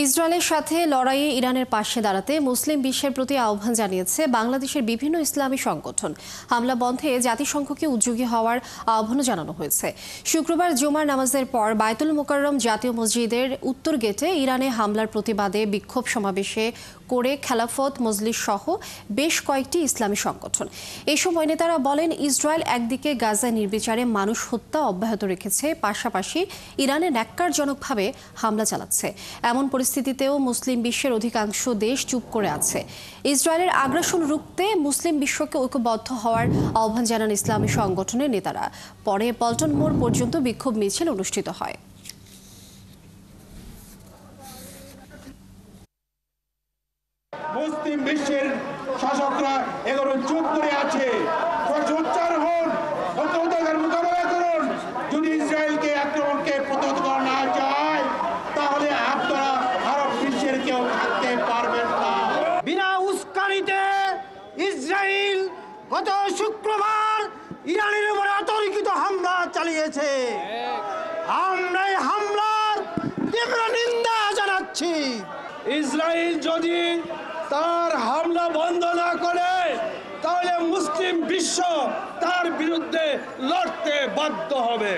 ইসরায়েলের সাথে লড়াইয়ে ইরানের পাশে দাঁড়াতে মুসলিম বিশ্বের প্রতি আহ্বান জানিয়েছে বাংলাদেশের বিভিন্ন ইসলামী সংগঠন। হামলা বন্ধে জাতিসংঘকে উদ্যোগী হওয়ার আহ্বানও জানানো হয়েছে। শুক্রবার জুমার নামাজের পর বায়তুল মোকাররম জাতীয় মসজিদের উত্তর গেটে ইরানে হামলার প্রতিবাদে বিক্ষোভ সমাবেশে করে খেলাফত মজলিস সহ বেশ কয়েকটি ইসলামী সংগঠন। এই সময় নেতারা বলেন, ইসরায়েল একদিকে গাজায় নির্বিচারে মানুষ হত্যা অব্যাহত রেখেছে, পাশাপাশি ইরানে ন্যাক্কারজনকভাবে হামলা চালাচ্ছে। এমন পরিস্থিতিতেও মুসলিম বিশ্বের অধিকাংশ দেশ চুপ করে আছে। ইসরায়েলের আগ্রাসন রুখতে মুসলিম বিশ্বকে ঐক্যবদ্ধ হওয়ার আহ্বান জানান ইসলামী সংগঠনের নেতারা। পরে পল্টন মোড় পর্যন্ত বিক্ষোভ মিছিল অনুষ্ঠিত হয়। মুসলিম বিশ্বের শাসকরা এগুলো চুপ করে আছে। সোচ্চার হন, মোকাবেলা করুন। যদি ইসরায়েলকে আক্রমণকে প্রতিহত করা না যায়, তাহলে আপনারা আরব বিশ্বের কেউ থাকতে পারবেন না। বিনা উস্কানিতে ইসরায়েল গত শুক্রবার ইরানের উপরে অতর্কিত হামলা চালিয়েছে। আমরা এই হামলার তীব্র নিন্দা জানাচ্ছি। ইসরায়েল যদি তার হামলা বন্ধ না করে, তাহলে মুসলিম বিশ্ব তার বিরুদ্ধে লড়তে বাধ্য হবে।